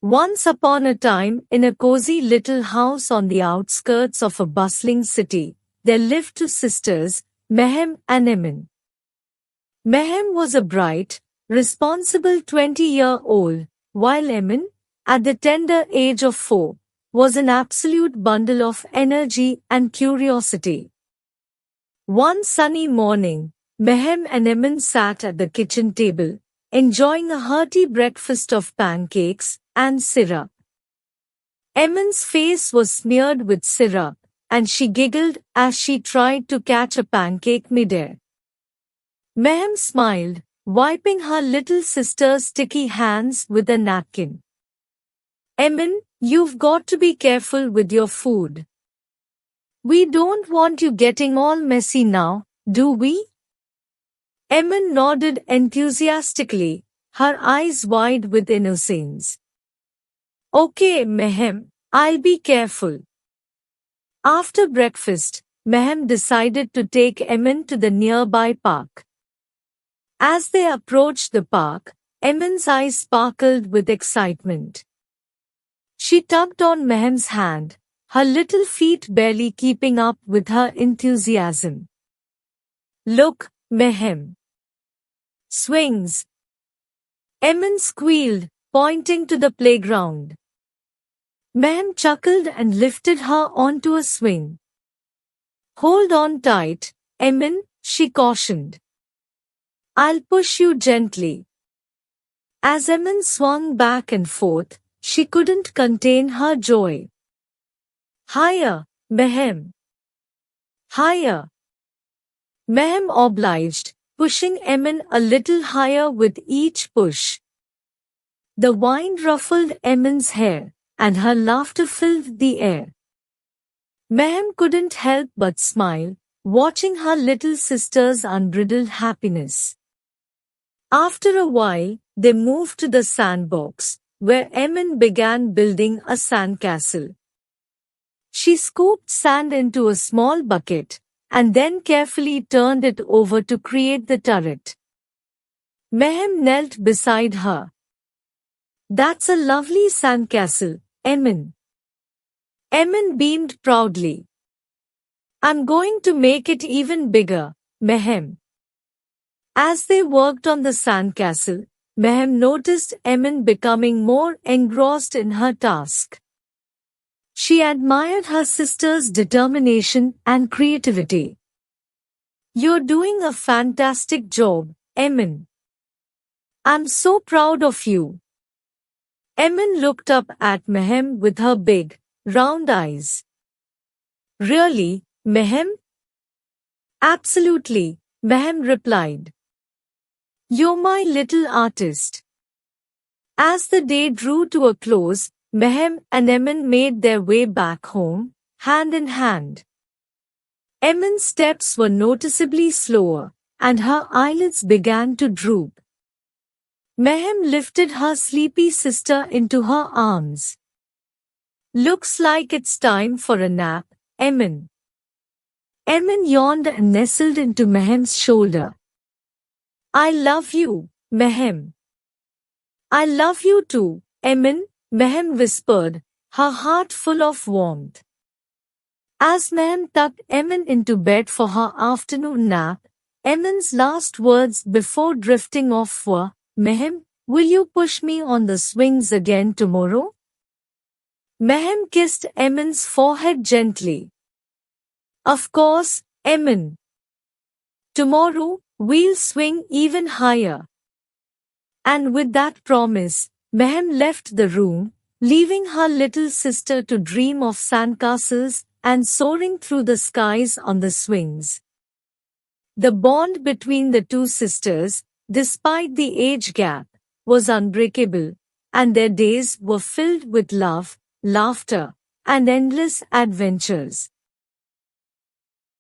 Once upon a time, in a cozy little house on the outskirts of a bustling city, there lived two sisters, Maham and Aiman. Maham was a bright, responsible 20-year-old, while Aiman, at the tender age of 4, was an absolute bundle of energy and curiosity. One sunny morning, Maham and Aiman sat at the kitchen table, enjoying a hearty breakfast of pancakes and syrup. Aiman's face was smeared with syrup, and she giggled as she tried to catch a pancake midair. Maham smiled, wiping her little sister's sticky hands with a napkin. Aiman, you've got to be careful with your food. We don't want you getting all messy now, do we? Aiman nodded enthusiastically, her eyes wide with innocence. Okay, Maham, I'll be careful. After breakfast, Maham decided to take Aiman to the nearby park. As they approached the park, Aiman's eyes sparkled with excitement. She tugged on Maham's hand, her little feet barely keeping up with her enthusiasm. Look, Maham. Swings. Aiman squealed, pointing to the playground. Maham chuckled and lifted her onto a swing. Hold on tight, Aiman, she cautioned. I'll push you gently. As Aiman swung back and forth, she couldn't contain her joy. Higher, Maham. Higher. Maham obliged, pushing Aiman a little higher with each push. The wind ruffled Aiman's hair, and her laughter filled the air. Maham couldn't help but smile, watching her little sister's unbridled happiness. After a while, they moved to the sandbox, where Aiman began building a sandcastle. She scooped sand into a small bucket, and then carefully turned it over to create the turret. Maham knelt beside her. That's a lovely sandcastle, Aiman. Aiman beamed proudly. I'm going to make it even bigger, Maham. As they worked on the sandcastle, Maham noticed Aiman becoming more engrossed in her task. She admired her sister's determination and creativity. You're doing a fantastic job, Aiman. I'm so proud of you. Aiman looked up at Maham with her big, round eyes. Really, Maham? Absolutely, Maham replied. You're my little artist. As the day drew to a close, Maham and Aiman made their way back home, hand in hand. Aiman's steps were noticeably slower, and her eyelids began to droop. Maham lifted her sleepy sister into her arms. Looks like it's time for a nap, Aiman. Aiman yawned and nestled into Maham's shoulder. I love you, Maham. I love you too, Aiman, Maham whispered, her heart full of warmth. As Maham tucked Aiman into bed for her afternoon nap, Aiman's last words before drifting off were, Maham, will you push me on the swings again tomorrow? Maham kissed Aiman's forehead gently. Of course, Aiman. Tomorrow, we'll swing even higher. And with that promise, Maham left the room, leaving her little sister to dream of sandcastles and soaring through the skies on the swings. The bond between the two sisters, despite the age gap, was unbreakable, and their days were filled with love, laughter, and endless adventures.